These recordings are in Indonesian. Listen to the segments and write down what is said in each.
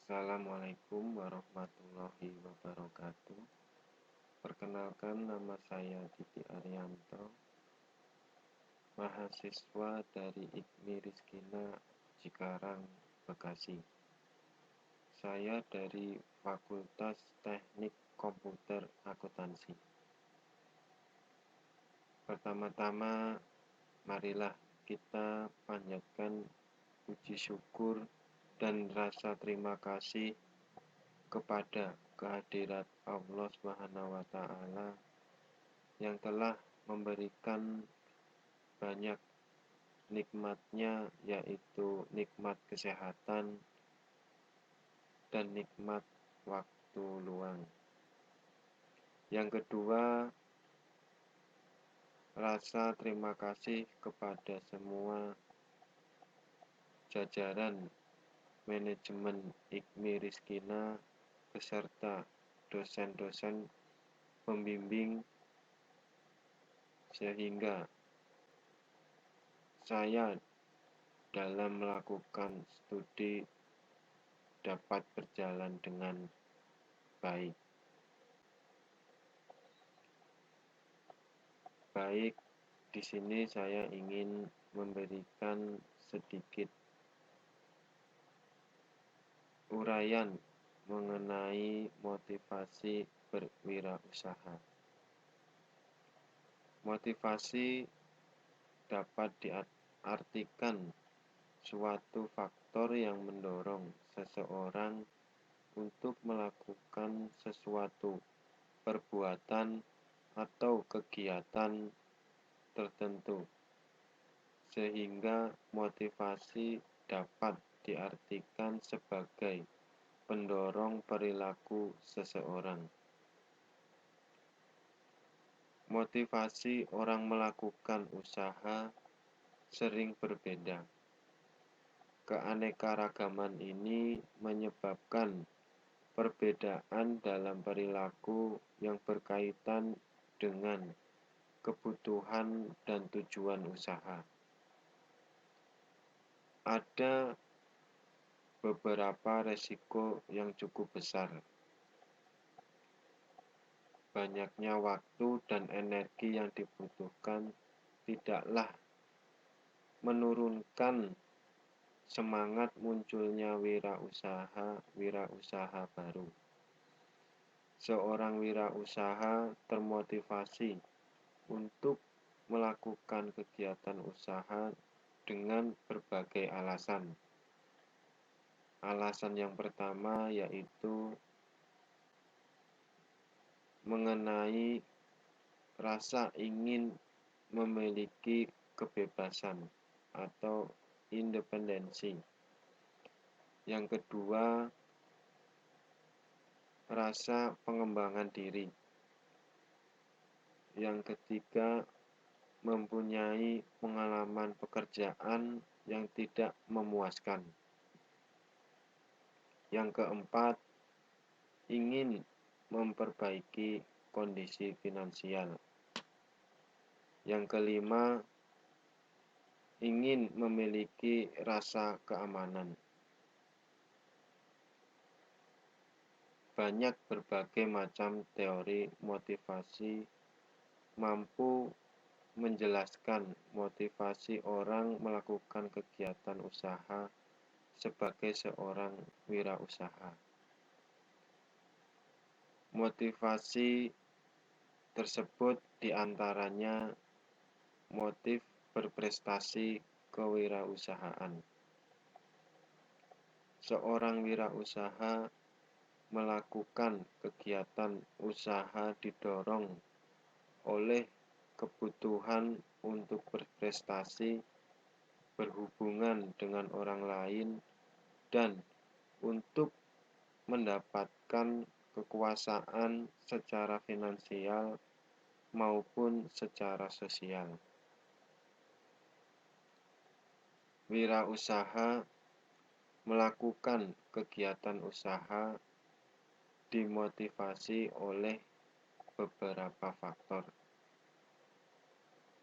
Assalamualaikum warahmatullahi wabarakatuh. Perkenalkan, nama saya Didi Arianto, mahasiswa dari IKMI Rizkina Cikarang, Bekasi. Saya dari Fakultas Teknik Komputer Akuntansi. Pertama-tama, marilah kita panjatkan puji syukur dan rasa terima kasih kepada kehadirat Allah Subhanahu wa Ta'ala yang telah memberikan banyak nikmatnya, yaitu nikmat kesehatan dan nikmat waktu luang. Yang kedua, rasa terima kasih kepada semua jajaran manajemen IKMI Rizkina beserta dosen-dosen pembimbing, sehingga saya dalam melakukan studi dapat berjalan dengan baik. Di sini saya ingin memberikan sedikit uraian mengenai motivasi berwirausaha. Motivasi dapat diartikan suatu faktor yang mendorong seseorang untuk melakukan sesuatu perbuatan atau kegiatan tertentu, sehingga motivasi dapat diartikan sebagai pendorong perilaku seseorang. Motivasi orang melakukan usaha sering berbeda. Keanekaragaman ini menyebabkan perbedaan dalam perilaku yang berkaitan dengan kebutuhan dan tujuan usaha. Ada beberapa resiko yang cukup besar. Banyaknya waktu dan energi yang dibutuhkan tidaklah menurunkan semangat munculnya wirausaha baru. Seorang wirausaha termotivasi untuk melakukan kegiatan usaha dengan berbagai alasan. Alasan yang pertama yaitu mengenai rasa ingin memiliki kebebasan atau independensi. Yang kedua, rasa pengembangan diri. Yang ketiga, mempunyai pengalaman pekerjaan yang tidak memuaskan. Yang keempat, ingin memperbaiki kondisi finansial. Yang kelima, ingin memiliki rasa keamanan. Banyak berbagai macam teori motivasi mampu menjelaskan motivasi orang melakukan kegiatan usaha sebagai seorang wirausaha. Motivasi tersebut diantaranya motif berprestasi kewirausahaan. Seorang wirausaha melakukan kegiatan usaha didorong oleh kebutuhan untuk berprestasi, berhubungan dengan orang lain, dan untuk mendapatkan kekuasaan secara finansial maupun secara sosial. Wirausaha melakukan kegiatan usaha dimotivasi oleh beberapa faktor.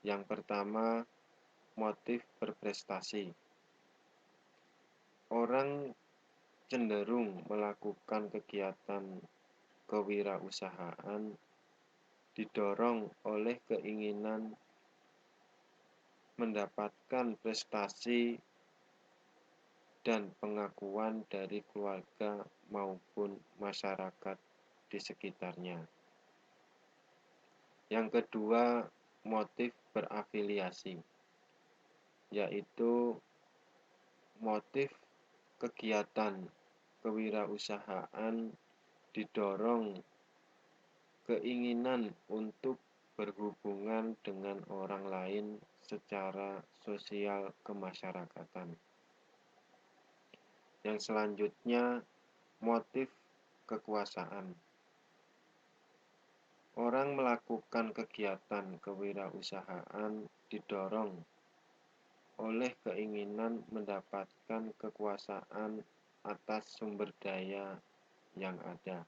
Yang pertama, motif berprestasi. Orang cenderung melakukan kegiatan kewirausahaan didorong oleh keinginan mendapatkan prestasi dan pengakuan dari keluarga maupun masyarakat di sekitarnya. Yang kedua, motif berafiliasi, yaitu motif kegiatan kewirausahaan didorong keinginan untuk berhubungan dengan orang lain secara sosial kemasyarakatan. Yang selanjutnya, motif kekuasaan. Orang melakukan kegiatan kewirausahaan didorong oleh keinginan mendapatkan kekuasaan atas sumber daya yang ada.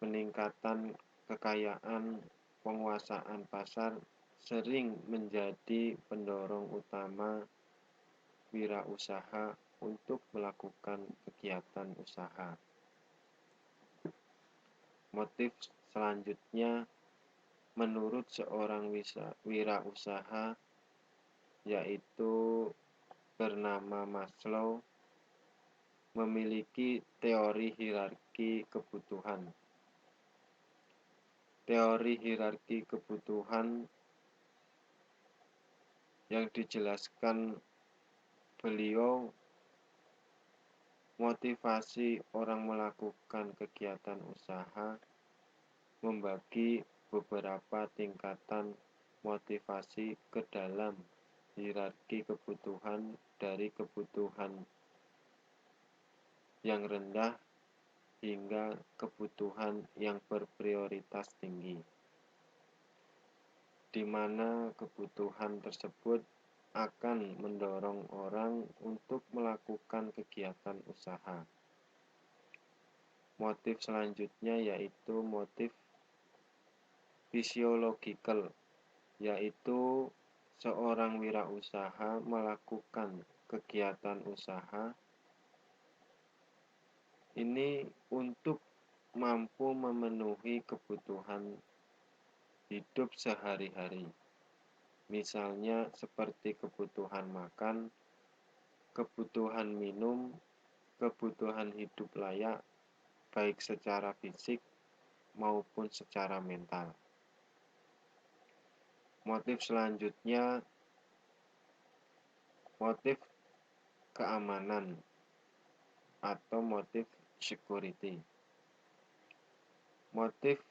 Peningkatan kekayaan, penguasaan pasar sering menjadi pendorong utama wirausaha untuk melakukan kegiatan usaha. Motif selanjutnya, menurut seorang wirausaha, yaitu bernama Maslow, memiliki teori hierarki kebutuhan. Teori hierarki kebutuhan yang dijelaskan beliau, motivasi orang melakukan kegiatan usaha membagi beberapa tingkatan motivasi ke dalam hierarki kebutuhan dari kebutuhan yang rendah hingga kebutuhan yang berprioritas tinggi, di mana kebutuhan tersebut akan mendorong orang untuk melakukan kegiatan usaha. Motif selanjutnya yaitu motif fisiologikal, yaitu seorang wirausaha melakukan kegiatan usaha ini untuk mampu memenuhi kebutuhan hidup sehari-hari. Misalnya seperti kebutuhan makan, kebutuhan minum, kebutuhan hidup layak, baik secara fisik maupun secara mental. Motif selanjutnya, motif keamanan atau motif security. Motif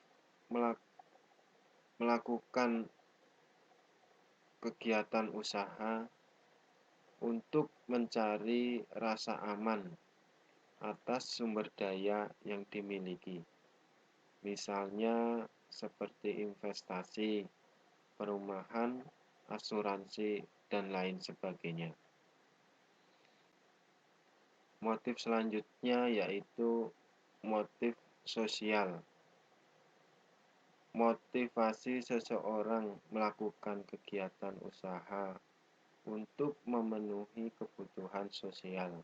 melakukan kegiatan usaha untuk mencari rasa aman atas sumber daya yang dimiliki. Misalnya seperti investasi, perumahan, asuransi, dan lain sebagainya. Motif selanjutnya yaitu motif sosial. Motivasi seseorang melakukan kegiatan usaha untuk memenuhi kebutuhan sosial,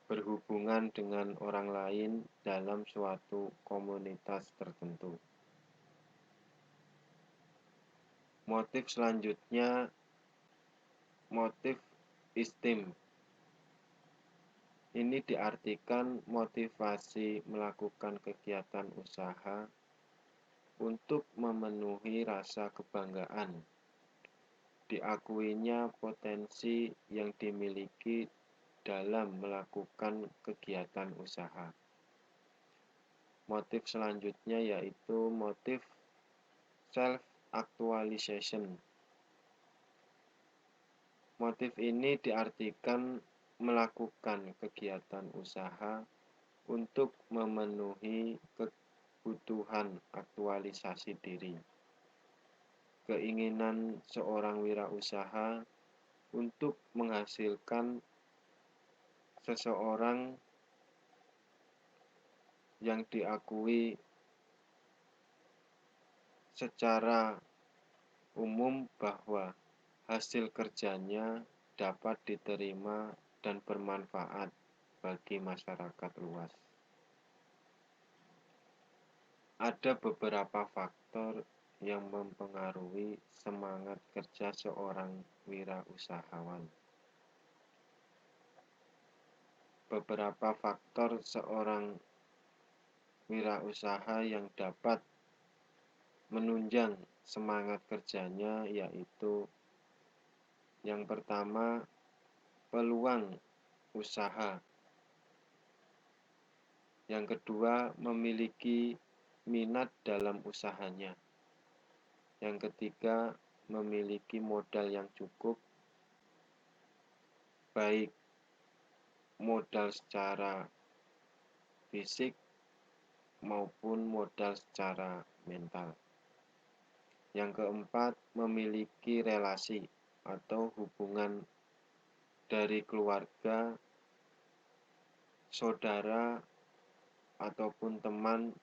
berhubungan dengan orang lain dalam suatu komunitas tertentu. Motif selanjutnya, motif istim. Ini diartikan motivasi melakukan kegiatan usaha untuk memenuhi rasa kebanggaan, diakuinya potensi yang dimiliki dalam melakukan kegiatan usaha. Motif selanjutnya yaitu motif self-actualization. Motif ini diartikan melakukan kegiatan usaha untuk memenuhi kebutuhan aktualisasi diri. Keinginan seorang wirausaha untuk menghasilkan seseorang yang diakui secara umum bahwa hasil kerjanya dapat diterima dan bermanfaat bagi masyarakat luas. Ada beberapa faktor yang mempengaruhi semangat kerja seorang wirausahawan. Beberapa faktor seorang wirausaha yang dapat menunjang semangat kerjanya yaitu yang pertama, peluang usaha. Yang kedua, memiliki minat dalam usahanya. Yang ketiga, memiliki modal yang cukup, baik modal secara fisik maupun modal secara mental. Yang keempat, memiliki relasi atau hubungan dari keluarga, saudara, ataupun teman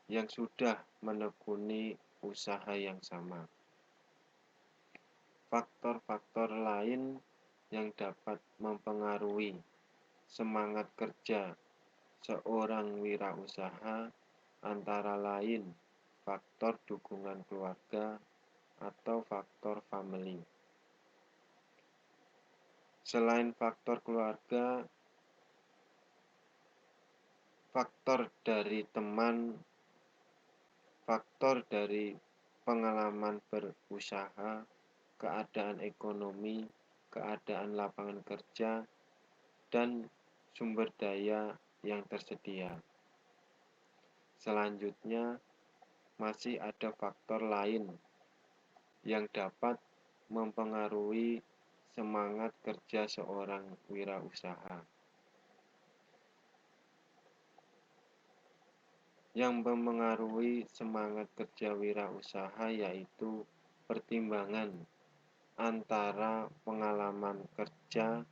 yang sudah menekuni usaha yang sama. Faktor-faktor lain yang dapat mempengaruhi semangat kerja seorang wirausaha antara lain faktor dukungan keluarga atau faktor family. Selain faktor keluarga, faktor dari teman, faktor dari pengalaman berusaha, keadaan ekonomi, keadaan lapangan kerja, dan sumber daya yang tersedia. Selanjutnya, masih ada faktor lain yang dapat mempengaruhi semangat kerja seorang wirausaha. Yang mempengaruhi semangat kerja wirausaha yaitu pertimbangan antara pengalaman kerja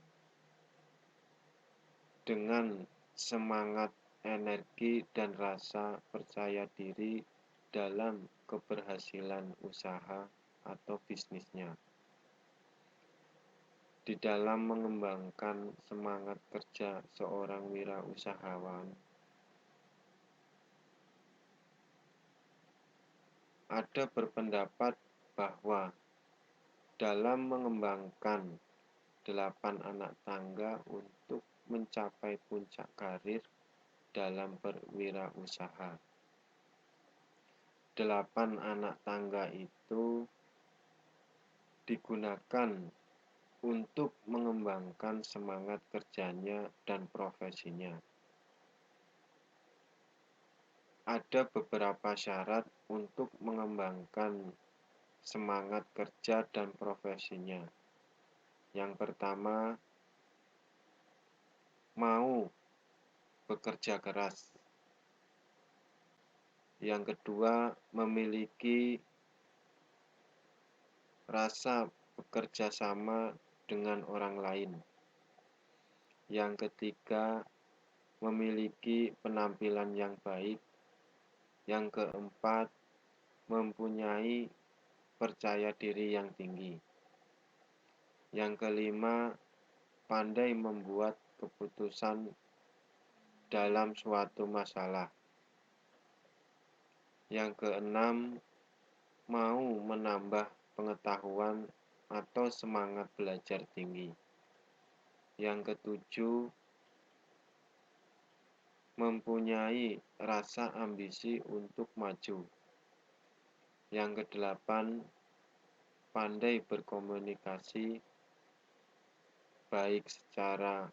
dengan semangat, energi, dan rasa percaya diri dalam keberhasilan usaha atau bisnisnya. Di dalam mengembangkan semangat kerja seorang wirausahawan, ada berpendapat bahwa dalam mengembangkan 8 anak tangga untuk mencapai puncak karir dalam berwirausaha. 8 anak tangga itu digunakan untuk mengembangkan semangat kerjanya dan profesinya. Ada beberapa syarat untuk mengembangkan semangat kerja dan profesinya. Yang pertama, mau bekerja keras. Yang kedua, memiliki rasa bekerja sama dengan orang lain. Yang ketiga, memiliki penampilan yang baik. Yang keempat, mempunyai percaya diri yang tinggi. Yang kelima, pandai membuat keputusan dalam suatu masalah. Yang keenam, mau menambah pengetahuan atau semangat belajar tinggi. Yang ketujuh, mempunyai rasa ambisi untuk maju. Yang kedelapan, pandai berkomunikasi baik secara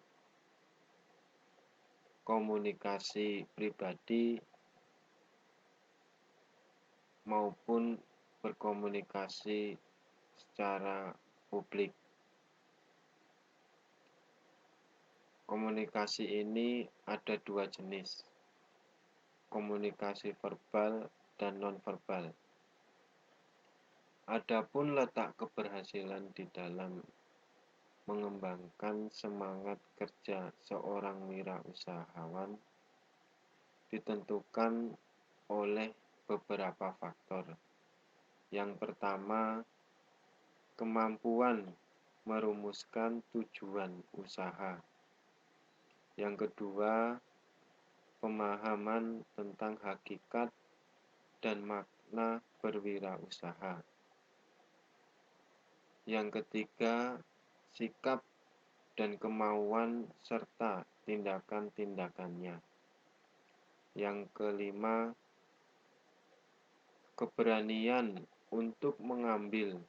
komunikasi pribadi maupun berkomunikasi secara publik. Komunikasi ini ada 2 jenis, komunikasi verbal dan non-verbal. Adapun letak keberhasilan di dalam mengembangkan semangat kerja seorang wirausahawan ditentukan oleh beberapa faktor. Yang pertama, kemampuan merumuskan tujuan usaha. Yang kedua, pemahaman tentang hakikat dan makna berwirausaha. Yang ketiga, sikap dan kemauan serta tindakan-tindakannya. Yang kelima, keberanian untuk mengambil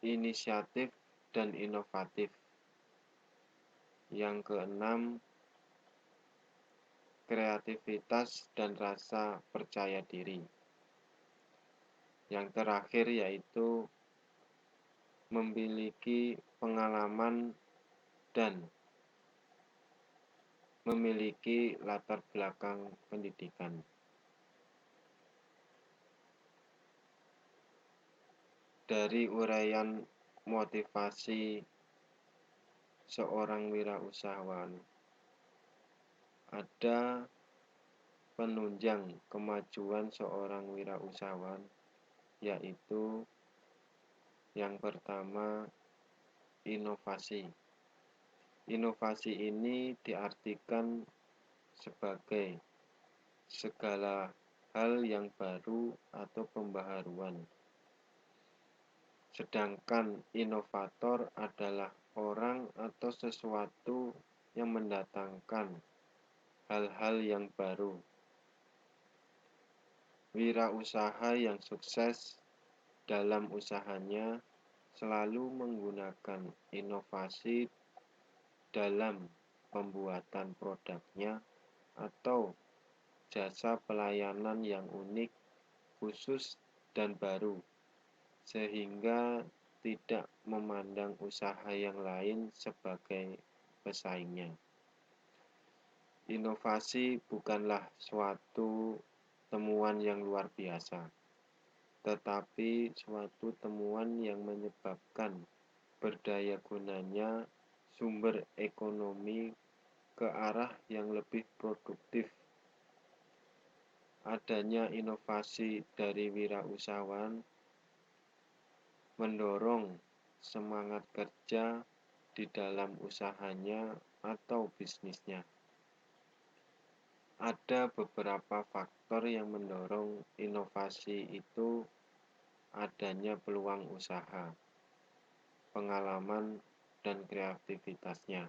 inisiatif dan inovatif. Yang keenam, kreativitas dan rasa percaya diri. Yang terakhir yaitu memiliki pengalaman dan memiliki latar belakang pendidikan. Dari uraian motivasi seorang wirausahawan, ada penunjang kemajuan seorang wirausahawan, yaitu yang pertama, inovasi. Inovasi ini diartikan sebagai segala hal yang baru atau pembaharuan. Sedangkan inovator adalah orang atau sesuatu yang mendatangkan hal-hal yang baru. Wirausaha yang sukses dalam usahanya selalu menggunakan inovasi dalam pembuatan produknya atau jasa pelayanan yang unik, khusus, dan baru, sehingga tidak memandang usaha yang lain sebagai pesaingnya. Inovasi bukanlah suatu temuan yang luar biasa, tetapi suatu temuan yang menyebabkan berdaya gunanya sumber ekonomi ke arah yang lebih produktif. Adanya inovasi dari wirausahawan mendorong semangat kerja di dalam usahanya atau bisnisnya. Ada beberapa faktor yang mendorong inovasi itu adanya peluang usaha, pengalaman, dan kreativitasnya.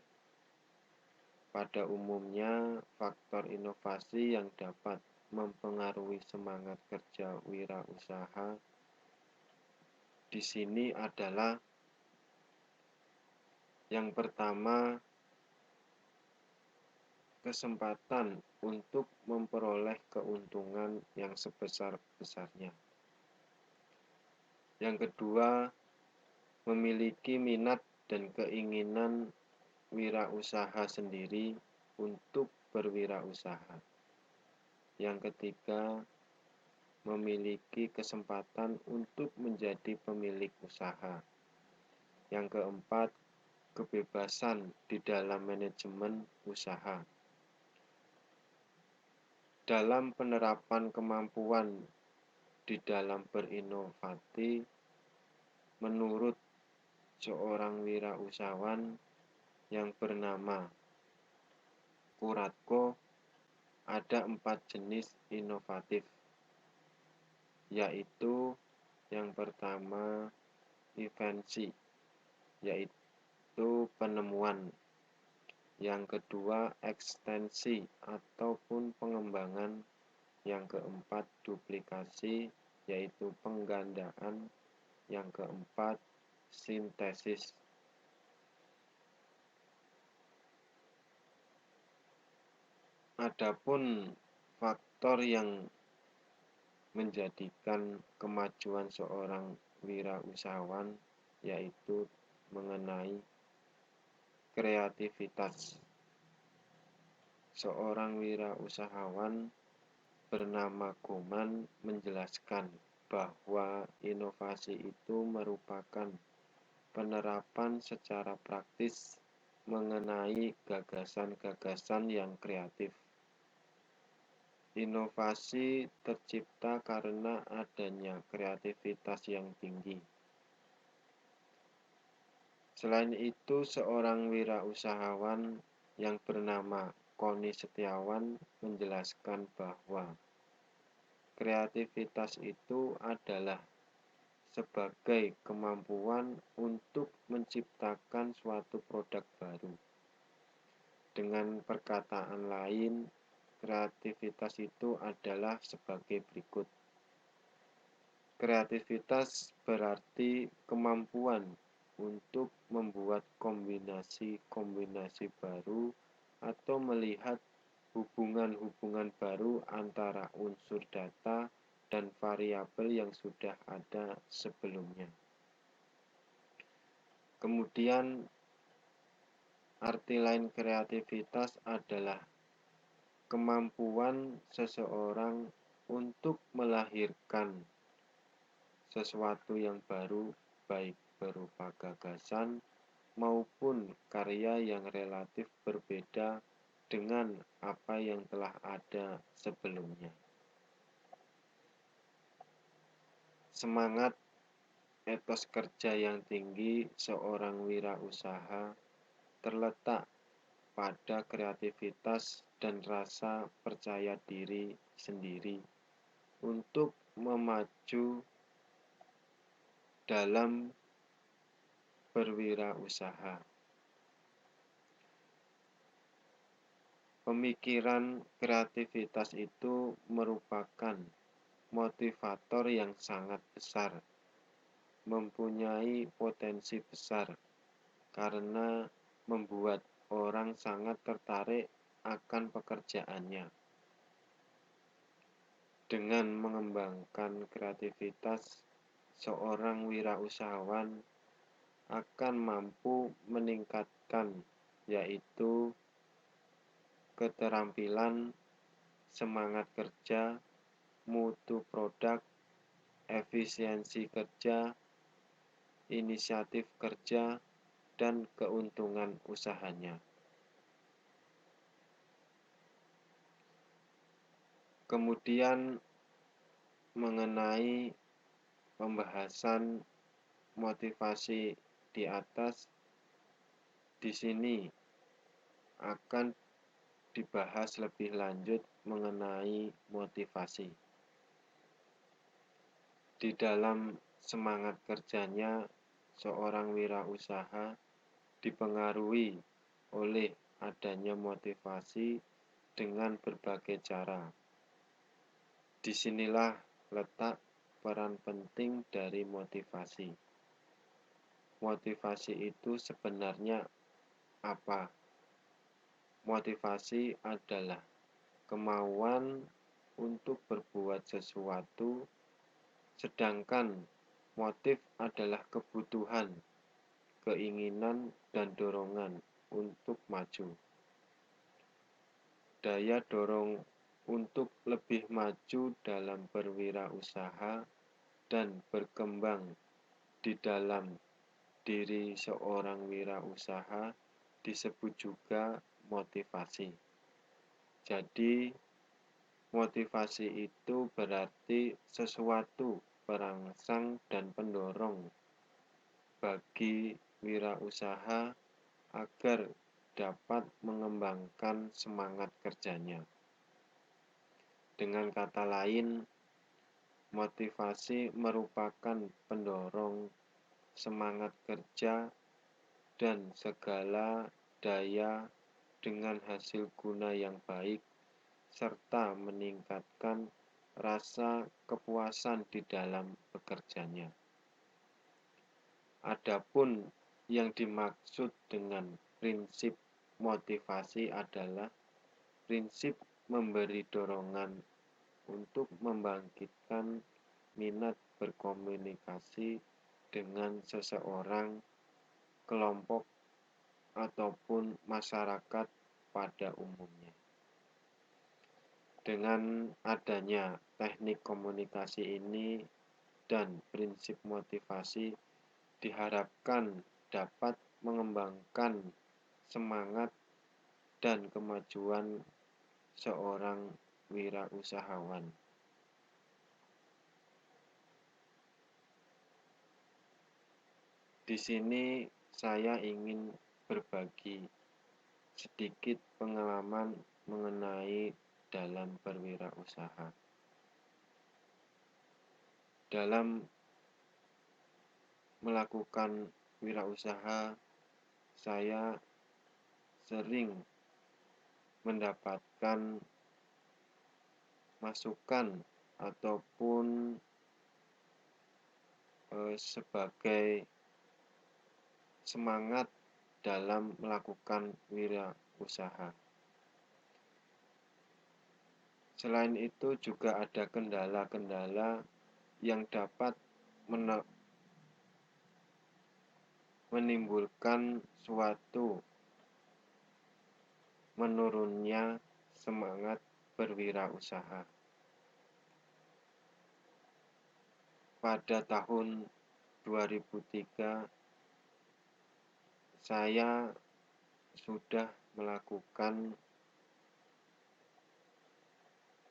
Pada umumnya, faktor inovasi yang dapat mempengaruhi semangat kerja wirausaha di sini adalah yang pertama, kesempatan untuk memperoleh keuntungan yang sebesar-besarnya. Yang kedua, memiliki minat dan keinginan wirausaha sendiri untuk berwirausaha. Yang ketiga, memiliki kesempatan untuk menjadi pemilik usaha. Yang keempat, kebebasan di dalam manajemen usaha. Dalam penerapan kemampuan di dalam berinovasi, menurut seorang wirausahawan yang bernama Kuratko, ada 4 jenis inovatif, yaitu yang pertama invensi, yaitu penemuan. Yang kedua ekstensi ataupun pengembangan. Yang keempat duplikasi, yaitu penggandaan. Yang keempat sintesis. Adapun faktor yang menjadikan kemajuan seorang wirausahawan yaitu mengenai kreativitas. Seorang wirausahawan bernama Goman menjelaskan bahwa inovasi itu merupakan penerapan secara praktis mengenai gagasan-gagasan yang kreatif. Inovasi tercipta karena adanya kreativitas yang tinggi. Selain itu, seorang wirausahawan yang bernama Koni Setiawan menjelaskan bahwa kreativitas itu adalah sebagai kemampuan untuk menciptakan suatu produk baru. Dengan perkataan lain, kreativitas itu adalah sebagai berikut. Kreativitas berarti kemampuan untuk membuat kombinasi-kombinasi baru atau melihat hubungan-hubungan baru antara unsur data dan variabel yang sudah ada sebelumnya. Kemudian, arti lain kreativitas adalah kemampuan seseorang untuk melahirkan sesuatu yang baru, baik berupa gagasan maupun karya yang relatif berbeda dengan apa yang telah ada sebelumnya. Semangat etos kerja yang tinggi seorang wirausaha terletak pada kreativitas dan rasa percaya diri sendiri untuk memaju dalam berwirausaha. Pemikiran kreativitas itu merupakan motivator yang sangat besar, mempunyai potensi besar karena membuat orang sangat tertarik akan pekerjaannya. Dengan mengembangkan kreativitas, seorang wirausahawan akan mampu meningkatkan yaitu keterampilan, semangat kerja, mutu produk, efisiensi kerja, inisiatif kerja, dan keuntungan usahanya. Kemudian mengenai pembahasan motivasi di atas, di sini akan dibahas lebih lanjut mengenai motivasi. Di dalam semangat kerjanya, seorang wirausaha dipengaruhi oleh adanya motivasi dengan berbagai cara. Disinilah letak peran penting dari motivasi. Motivasi itu sebenarnya apa? Motivasi adalah kemauan untuk berbuat sesuatu, sedangkan motif adalah kebutuhan, keinginan, dan dorongan untuk maju. Daya dorong untuk lebih maju dalam berwirausaha dan berkembang di dalam diri seorang wirausaha disebut juga motivasi. Jadi, motivasi itu berarti sesuatu perangsang dan pendorong bagi wirausaha agar dapat mengembangkan semangat kerjanya. Dengan kata lain, motivasi merupakan pendorong semangat kerja dan segala daya dengan hasil guna yang baik serta meningkatkan rasa kepuasan di dalam bekerjanya. Adapun yang dimaksud dengan prinsip motivasi adalah prinsip memberi dorongan untuk membangkitkan minat berkomunikasi dengan seseorang, kelompok, ataupun masyarakat pada umumnya. Dengan adanya teknik komunikasi ini dan prinsip motivasi diharapkan dapat mengembangkan semangat dan kemajuan seorang wirausahawan. Di sini saya ingin berbagi sedikit pengalaman mengenai dalam berwirausaha. Dalam melakukan wirausaha, saya sering mendapatkan masukan ataupun sebagai semangat dalam melakukan wirausaha. Selain itu juga ada kendala-kendala yang dapat menimbulkan suatu menurunnya semangat berwirausaha. Pada tahun 2003 saya sudah melakukan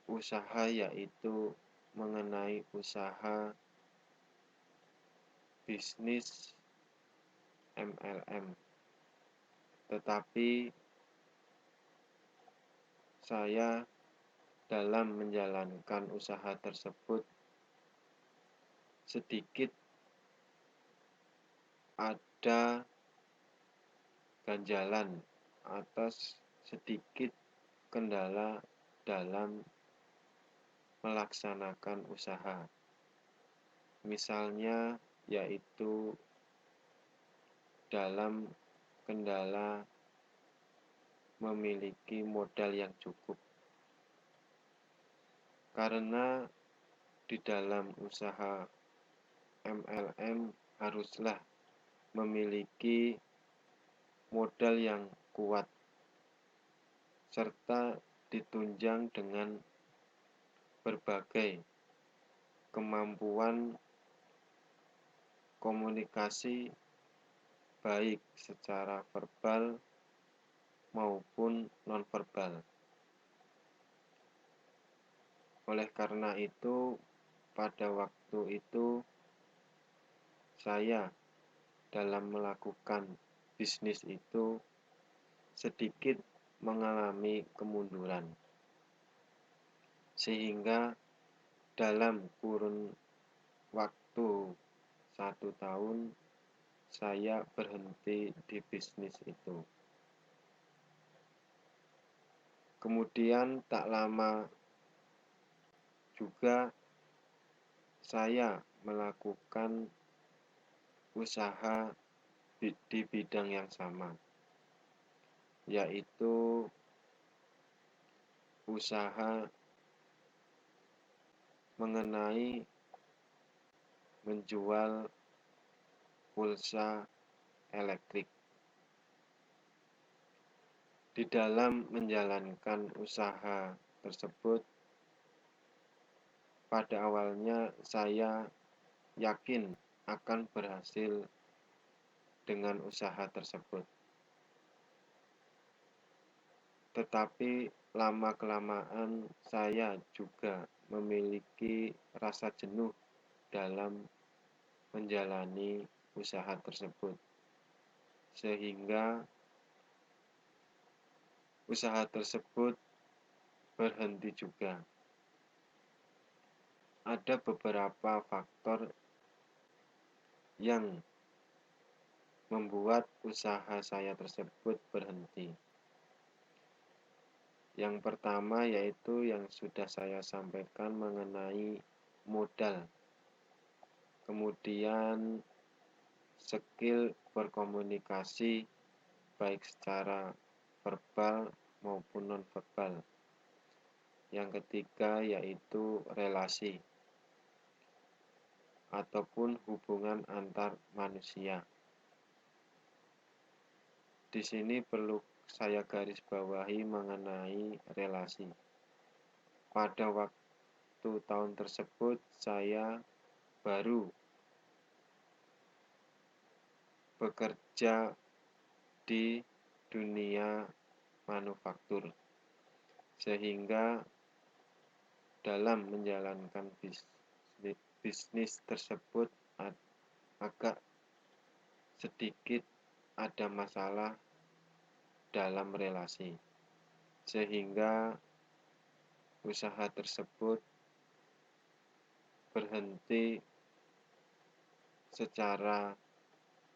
usaha, yaitu mengenai usaha bisnis MLM. Tetapi saya dalam menjalankan usaha tersebut sedikit ada ganjalan atas sedikit kendala dalam melaksanakan usaha. Misalnya yaitu dalam kendala memiliki modal yang cukup. Karena di dalam usaha MLM haruslah memiliki modal yang kuat serta ditunjang dengan berbagai kemampuan komunikasi baik secara verbal maupun nonverbal. Oleh karena itu, pada waktu itu saya dalam melakukan bisnis itu sedikit mengalami kemunduran. Sehingga dalam kurun waktu 1 tahun saya berhenti di bisnis itu. Kemudian tak lama juga saya melakukan usaha di bidang yang sama, yaitu usaha mengenai menjual pulsa elektrik. Di dalam menjalankan usaha tersebut, pada awalnya saya yakin akan berhasil dengan usaha tersebut. Tetapi lama-kelamaan saya juga memiliki rasa jenuh dalam menjalani usaha tersebut. Sehingga usaha tersebut berhenti juga. Ada beberapa faktor yang membuat usaha saya tersebut berhenti. Yang pertama yaitu yang sudah saya sampaikan mengenai modal. Kemudian skill berkomunikasi baik secara verbal maupun nonverbal. Yang ketiga yaitu relasi ataupun hubungan antar manusia. Di sini perlu saya garis bawahi mengenai relasi. Pada waktu tahun tersebut saya baru bekerja di dunia manufaktur, sehingga dalam menjalankan bisnis tersebut agak sedikit ada masalah dalam relasi, sehingga usaha tersebut berhenti secara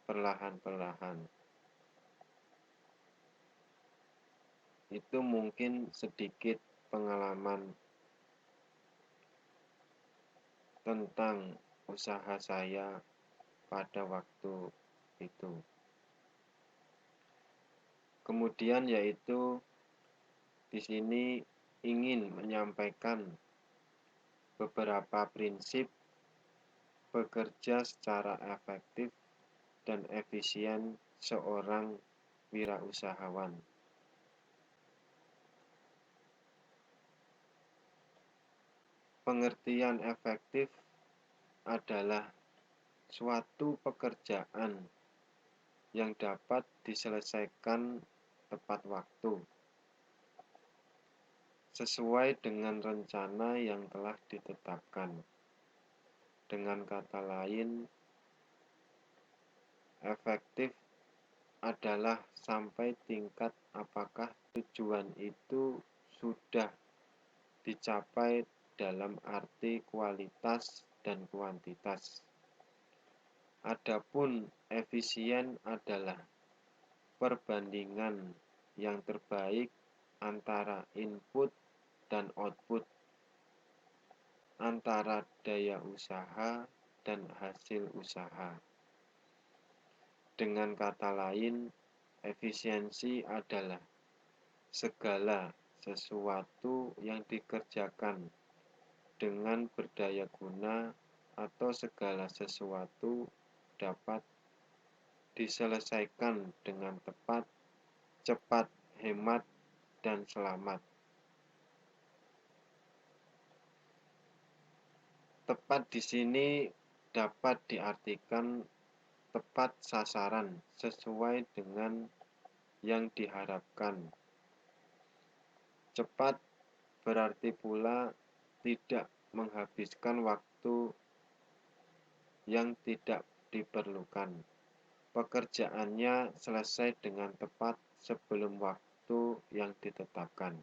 perlahan-perlahan. Itu mungkin sedikit pengalaman tentang usaha saya pada waktu itu. Kemudian yaitu di sini ingin menyampaikan beberapa prinsip bekerja secara efektif dan efisien seorang wirausahawan. Pengertian efektif adalah suatu pekerjaan yang dapat diselesaikan tepat waktu, sesuai dengan rencana yang telah ditetapkan. Dengan kata lain, efektif adalah sampai tingkat apakah tujuan itu sudah dicapai dalam arti kualitas dan kuantitas. Adapun efisien adalah perbandingan yang terbaik antara input dan output, antara daya usaha dan hasil usaha. Dengan kata lain, efisiensi adalah segala sesuatu yang dikerjakan dengan berdaya guna atau segala sesuatu dapat diselesaikan dengan tepat, cepat, hemat, dan selamat. Tepat di sini dapat diartikan tepat sasaran sesuai dengan yang diharapkan. Cepat berarti pula tidak menghabiskan waktu yang tidak diperlukan. Pekerjaannya selesai dengan tepat sebelum waktu yang ditetapkan.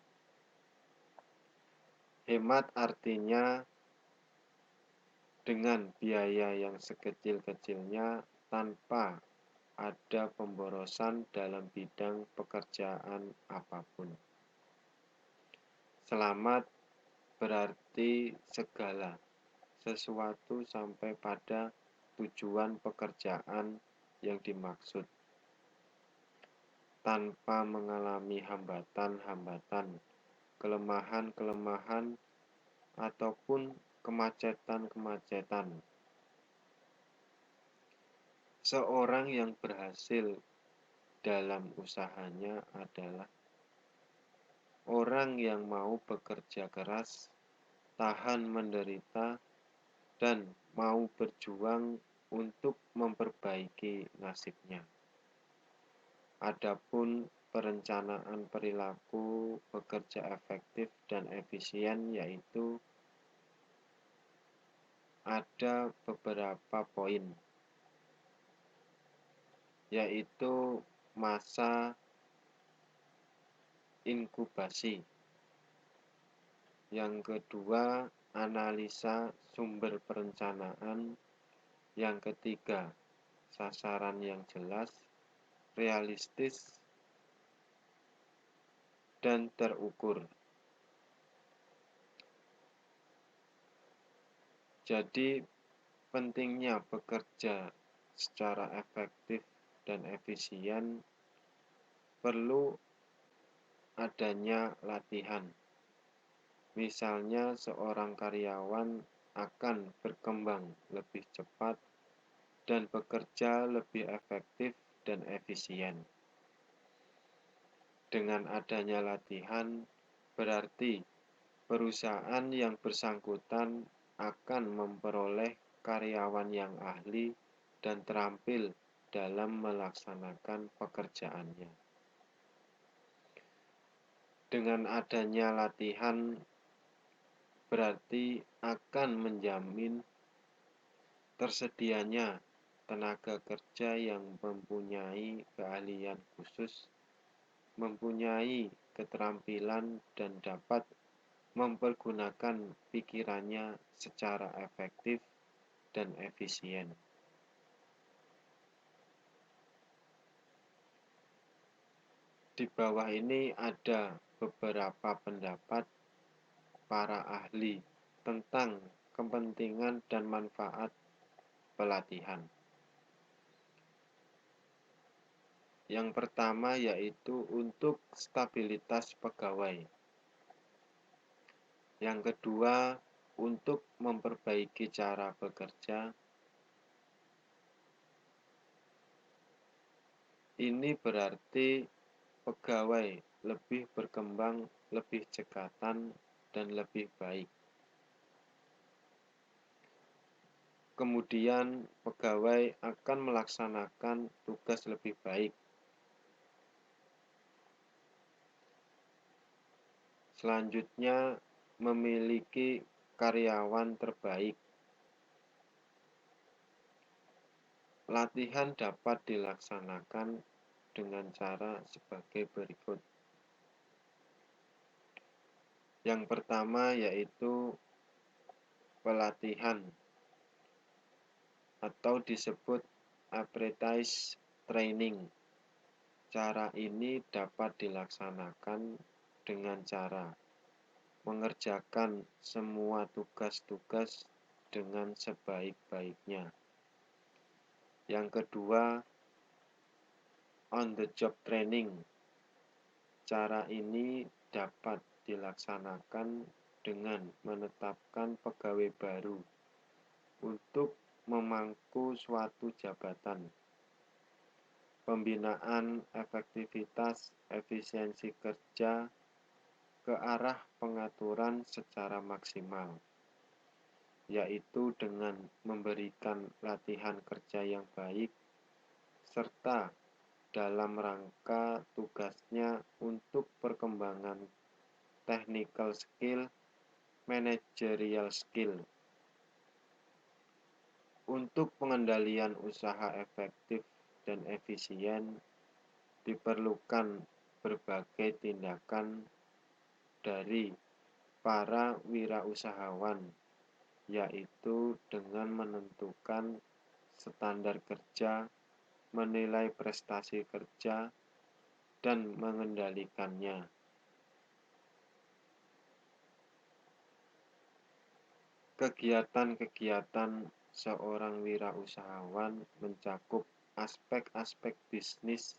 Hemat artinya dengan biaya yang sekecil-kecilnya tanpa ada pemborosan dalam bidang pekerjaan apapun. Selamat berarti segala sesuatu sampai pada tujuan pekerjaan yang dimaksud, tanpa mengalami hambatan-hambatan, kelemahan-kelemahan, ataupun kemacetan-kemacetan. Seorang yang berhasil dalam usahanya adalah orang yang mau bekerja keras, tahan menderita, dan mau berjuang untuk memperbaiki nasibnya. Adapun perencanaan perilaku bekerja efektif dan efisien yaitu ada beberapa poin, yaitu masa inkubasi. Yang kedua, analisa sumber perencanaan. Yang ketiga, sasaran yang jelas, realistis, dan terukur. Jadi, pentingnya bekerja secara efektif dan efisien perlu adanya latihan. Misalnya, seorang karyawan akan berkembang lebih cepat dan bekerja lebih efektif dan efisien. Dengan adanya latihan, berarti perusahaan yang bersangkutan akan memperoleh karyawan yang ahli dan terampil dalam melaksanakan pekerjaannya. Dengan adanya latihan, berarti akan menjamin tersedianya tenaga kerja yang mempunyai keahlian khusus, mempunyai keterampilan dan dapat mempergunakan pikirannya secara efektif dan efisien. Di bawah ini ada beberapa pendapat para ahli tentang kepentingan dan manfaat pelatihan. Yang pertama yaitu untuk stabilitas pegawai. Yang kedua, untuk memperbaiki cara bekerja. Ini berarti pegawai lebih berkembang, lebih cekatan, dan lebih baik. Kemudian pegawai akan melaksanakan tugas lebih baik. Selanjutnya, memiliki karyawan terbaik. Latihan dapat dilaksanakan dengan cara sebagai berikut. Yang pertama yaitu pelatihan atau disebut apprentice training. Cara ini dapat dilaksanakan dengan cara mengerjakan semua tugas-tugas dengan sebaik-baiknya. Yang kedua, on the job training. Cara ini dapat dilaksanakan dengan menetapkan pegawai baru untuk memangku suatu jabatan. Pembinaan efektivitas efisiensi kerja ke arah pengaturan secara maksimal, yaitu dengan memberikan latihan kerja yang baik serta dalam rangka tugasnya untuk perkembangan technical skill, managerial skill. Untuk pengendalian usaha efektif dan efisien, diperlukan berbagai tindakan dari para wirausahawan, yaitu dengan menentukan standar kerja, menilai prestasi kerja, dan mengendalikannya. Kegiatan-kegiatan seorang wirausahawan mencakup aspek-aspek bisnis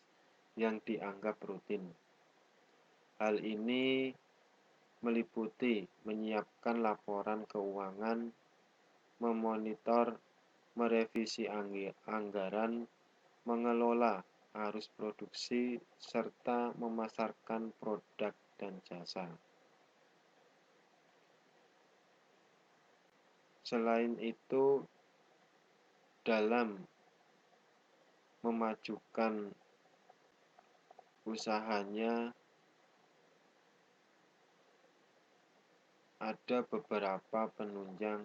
yang dianggap rutin. Hal ini meliputi menyiapkan laporan keuangan, memonitor, merevisi anggaran, mengelola arus produksi, serta memasarkan produk dan jasa. Selain itu, dalam memajukan usahanya, ada beberapa penunjang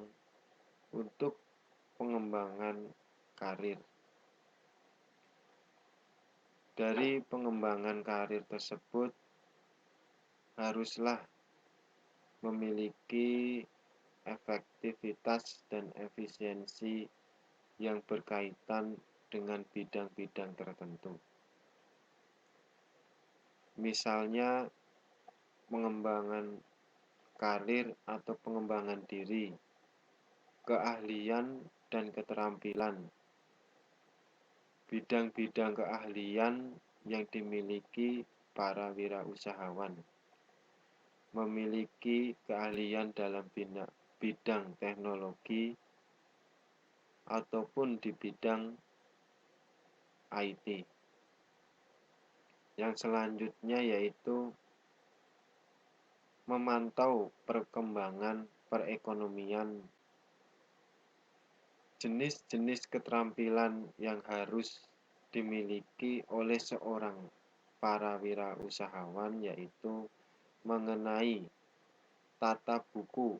untuk pengembangan karir. Dari pengembangan karir tersebut, haruslah memiliki efektivitas dan efisiensi yang berkaitan dengan bidang-bidang tertentu. Misalnya, pengembangan karir atau pengembangan diri, keahlian dan keterampilan. Bidang-bidang keahlian yang dimiliki para wirausahawan. Memiliki keahlian dalam bidang teknologi ataupun di bidang IT. Yang selanjutnya yaitu memantau perkembangan perekonomian. Jenis-jenis keterampilan yang harus dimiliki oleh seorang para wirausahawan yaitu mengenai tata buku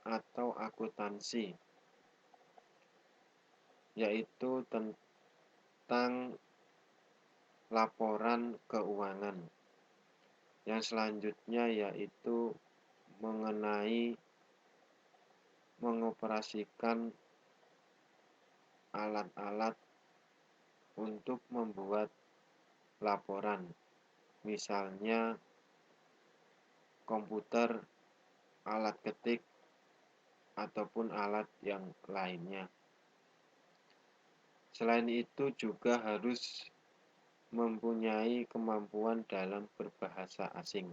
atau akuntansi, yaitu tentang laporan keuangan. Yang selanjutnya yaitu mengenai mengoperasikan alat-alat untuk membuat laporan, misalnya komputer, alat ketik, ataupun alat yang lainnya. Selain itu juga harus mempunyai kemampuan dalam berbahasa asing.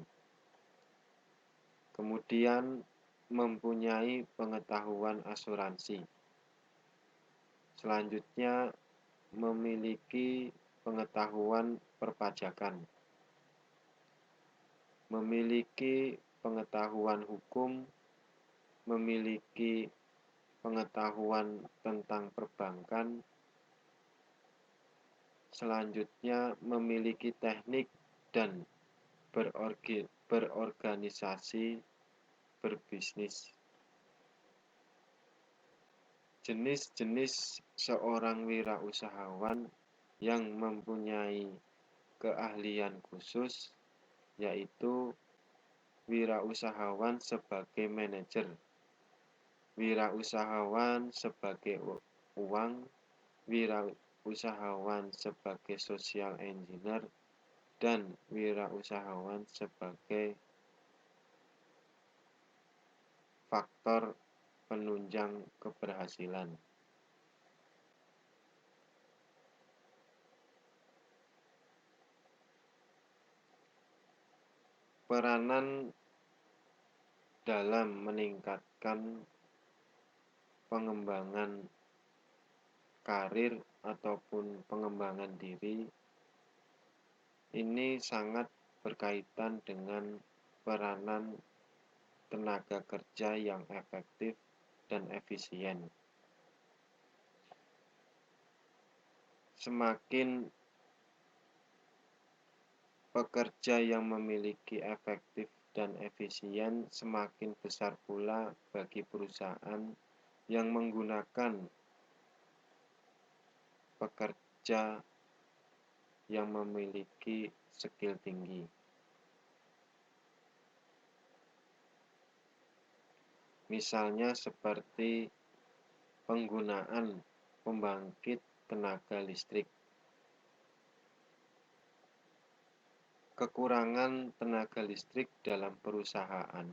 Kemudian mempunyai pengetahuan asuransi. Selanjutnya memiliki pengetahuan perpajakan. Memiliki pengetahuan hukum, memiliki pengetahuan tentang perbankan. Selanjutnya memiliki teknik dan berorganisasi berbisnis. Jenis-jenis seorang wirausahawan yang mempunyai keahlian khusus yaitu wirausahawan sebagai manajer, wirausahawan sebagai uang, wirausahawan sebagai social engineer, dan wirausahawan sebagai faktor penunjang keberhasilan. Peranan dalam meningkatkan pengembangan karir ataupun pengembangan diri ini sangat berkaitan dengan peranan tenaga kerja yang efektif dan efisien. Semakin pekerja yang memiliki efektif dan efisien, semakin besar pula bagi perusahaan yang menggunakan pekerja yang memiliki skill tinggi. Misalnya seperti penggunaan pembangkit tenaga listrik. Kekurangan tenaga listrik dalam perusahaan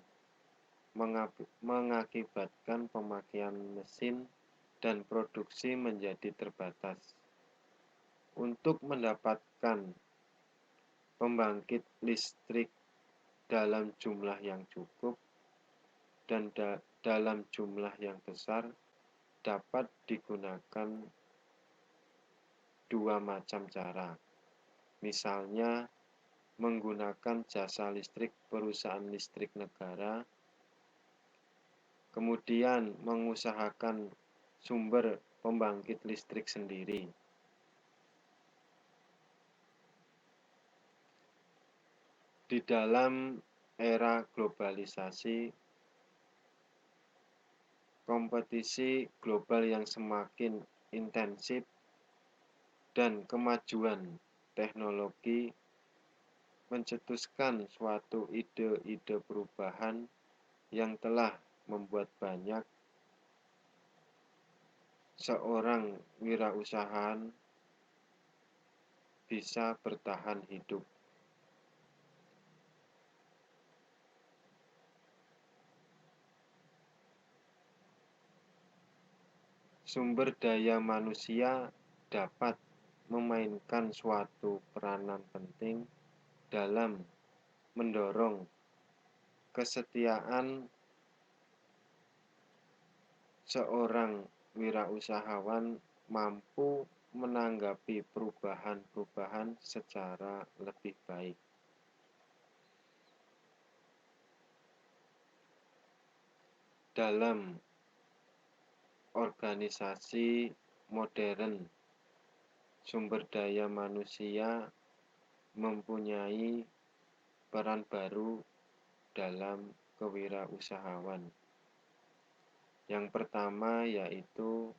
mengakibatkan pemakaian mesin dan produksi menjadi terbatas. Untuk mendapatkan pembangkit listrik dalam jumlah yang cukup dan dalam jumlah yang besar dapat digunakan dua macam cara. Misalnya menggunakan jasa listrik perusahaan listrik negara, kemudian mengusahakan sumber pembangkit listrik sendiri. Di dalam era globalisasi, kompetisi global yang semakin intensif, dan kemajuan teknologi mencetuskan suatu ide-ide perubahan yang telah membuat banyak seorang wirausahaan bisa bertahan hidup. Sumber daya manusia dapat memainkan suatu peranan penting dalam mendorong kesetiaan seorang wirausahawan mampu menanggapi perubahan-perubahan secara lebih baik. Dalam organisasi modern, sumber daya manusia mempunyai peran baru dalam kewirausahaan. Yang pertama yaitu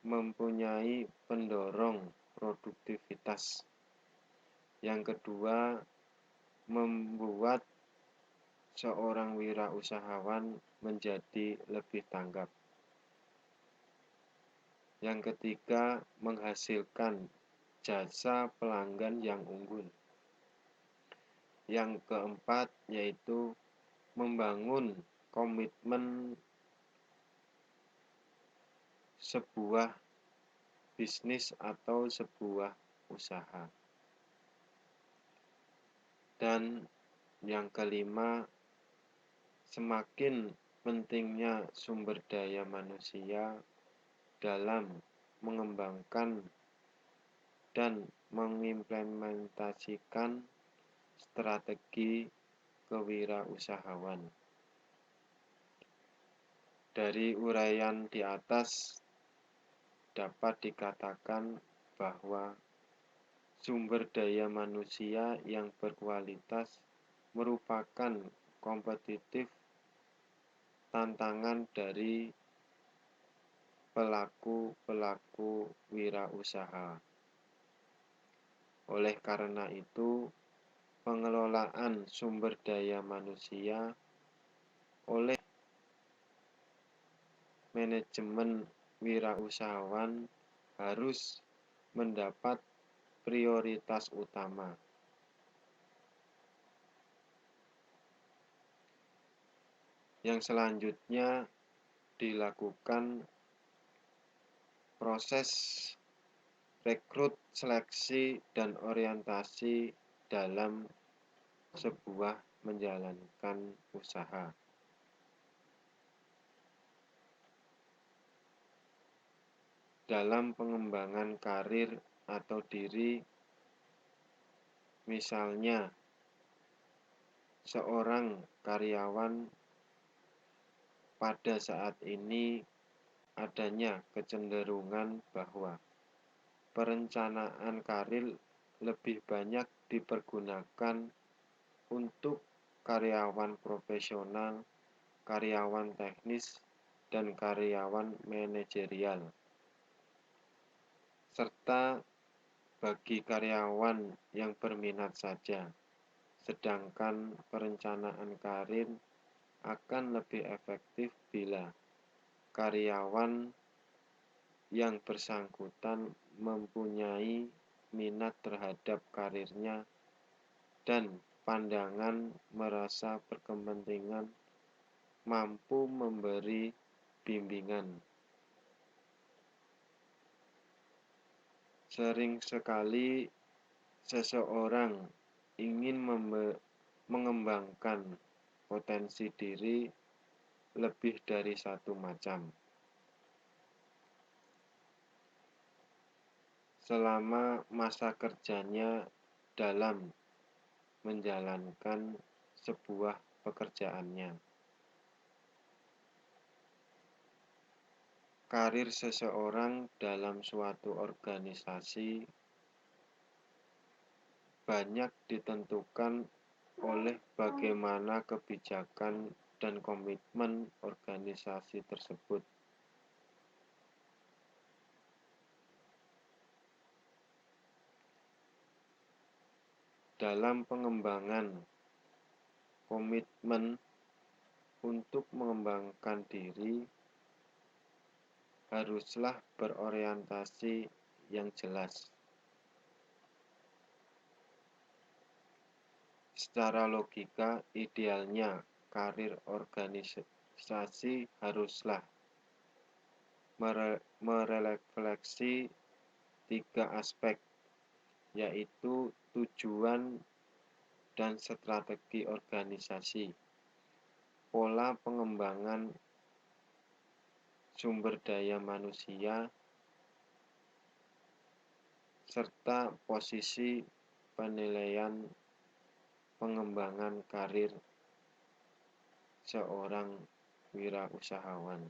mempunyai pendorong produktivitas. Yang kedua, membuat seorang wirausahawan menjadi lebih tanggap. Yang ketiga, menghasilkan jasa pelanggan yang unggul. Yang keempat, yaitu membangun komitmen sebuah bisnis atau sebuah usaha. Dan yang kelima, semakin pentingnya sumber daya manusia dalam mengembangkan dan mengimplementasikan strategi kewirausahaan. Dari uraian di atas dapat dikatakan bahwa sumber daya manusia yang berkualitas merupakan kompetitif tantangan dari pelaku-pelaku wirausaha. Oleh karena itu, pengelolaan sumber daya manusia oleh manajemen wirausahawan harus mendapat prioritas utama. Yang selanjutnya dilakukan proses rekrut, seleksi, dan orientasi dalam sebuah menjalankan usaha. Dalam pengembangan karir atau diri, misalnya seorang karyawan pada saat ini adanya kecenderungan bahwa perencanaan karir lebih banyak dipergunakan untuk karyawan profesional, karyawan teknis, dan karyawan manajerial, serta bagi karyawan yang berminat saja. Sedangkan perencanaan karir akan lebih efektif bila karyawan yang bersangkutan mempunyai minat terhadap karirnya dan pandangan merasa berkepentingan mampu memberi bimbingan. Sering sekali seseorang ingin mengembangkan potensi diri lebih dari satu macam. Selama masa kerjanya dalam menjalankan sebuah pekerjaannya. Karir seseorang dalam suatu organisasi banyak ditentukan oleh bagaimana kebijakan dan komitmen organisasi tersebut. Dalam pengembangan komitmen untuk mengembangkan diri haruslah berorientasi yang jelas. Secara logika, idealnya karir organisasi haruslah merefleksi 3 aspek, yaitu tujuan dan strategi organisasi, pola pengembangan sumber daya manusia, serta posisi penilaian pengembangan karir seorang wirausahawan.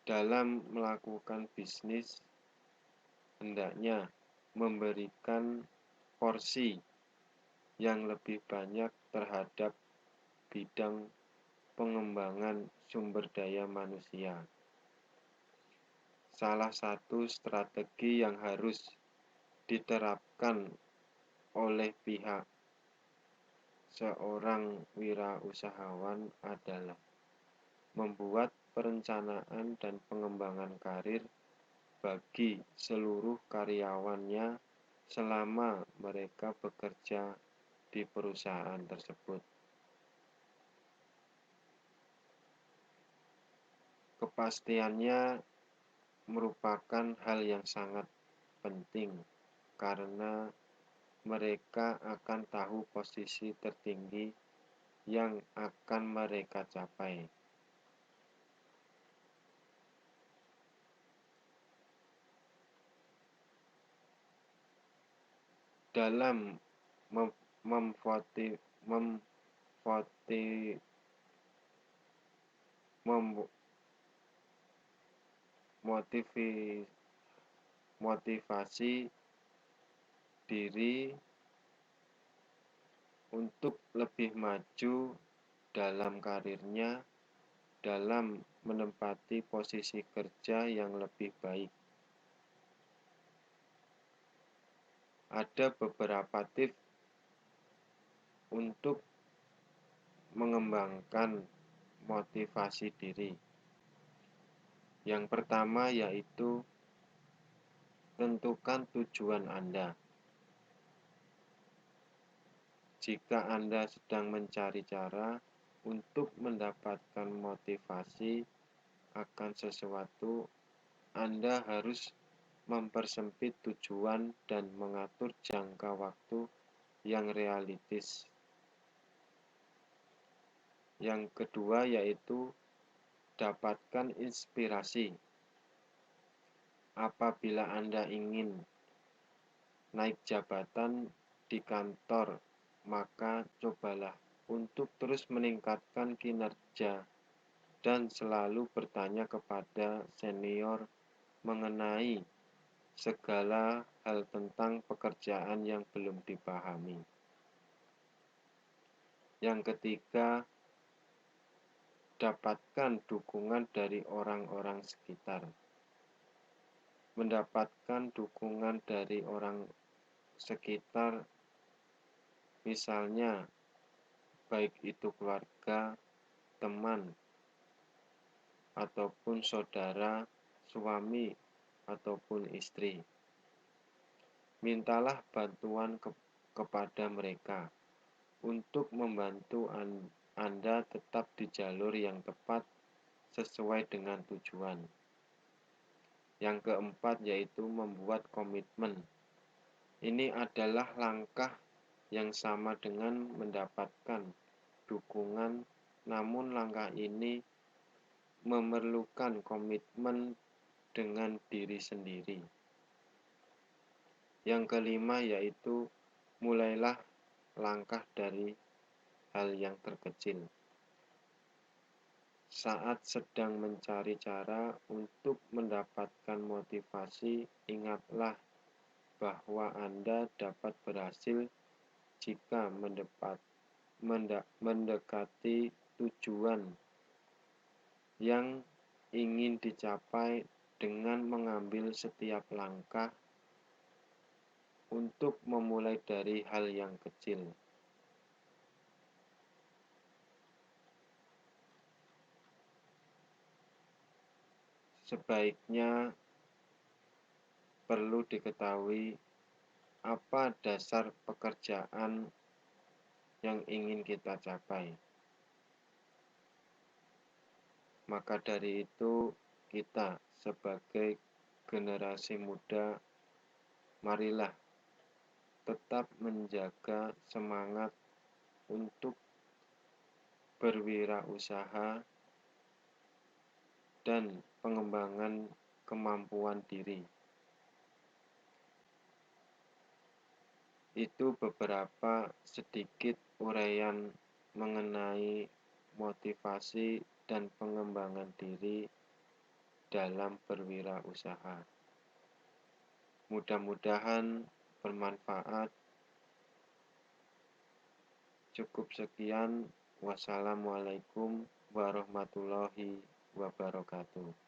Dalam melakukan bisnis, hendaknya memberikan porsi yang lebih banyak terhadap bidang pengembangan sumber daya manusia. Salah satu strategi yang harus diterapkan oleh pihak seorang wirausahawan adalah membuat perencanaan dan pengembangan karir bagi seluruh karyawannya selama mereka bekerja di perusahaan tersebut. Kepastiannya merupakan hal yang sangat penting karena mereka akan tahu posisi tertinggi yang akan mereka capai. Dalam motivasi diri untuk lebih maju dalam karirnya, dalam menempati posisi kerja yang lebih baik. Ada beberapa tips untuk mengembangkan motivasi diri. Yang pertama yaitu tentukan tujuan Anda. Jika Anda sedang mencari cara untuk mendapatkan motivasi akan sesuatu, Anda harus mempersempit tujuan dan mengatur jangka waktu yang realistis. Yang kedua yaitu dapatkan inspirasi. Apabila Anda ingin naik jabatan di kantor, maka cobalah untuk terus meningkatkan kinerja dan selalu bertanya kepada senior mengenai segala hal tentang pekerjaan yang belum dipahami. Yang ketiga, dapatkan dukungan dari orang-orang sekitar. Mendapatkan dukungan dari orang sekitar, misalnya baik itu keluarga, teman, ataupun saudara, suami, ataupun istri. Mintalah bantuan kepada mereka untuk membantu Anda tetap di jalur yang tepat sesuai dengan tujuan. Yang keempat yaitu membuat komitmen. Ini adalah langkah yang sama dengan mendapatkan dukungan, namun langkah ini memerlukan komitmen dengan diri sendiri. Yang kelima yaitu mulailah langkah dari hal yang terkecil. Saat sedang mencari cara untuk mendapatkan motivasi, ingatlah bahwa Anda dapat berhasil jika mendekati tujuan yang ingin dicapai dengan mengambil setiap langkah untuk memulai dari hal yang kecil. Sebaiknya perlu diketahui apa dasar pekerjaan yang ingin kita capai. Maka dari itu, kita sebagai generasi muda, marilah tetap menjaga semangat untuk berwirausaha dan pengembangan kemampuan diri. Itu beberapa sedikit uraian mengenai motivasi dan pengembangan diri dalam berwirausaha. Mudah-mudahan bermanfaat. Cukup sekian. Wassalamualaikum warahmatullahi wabarakatuh.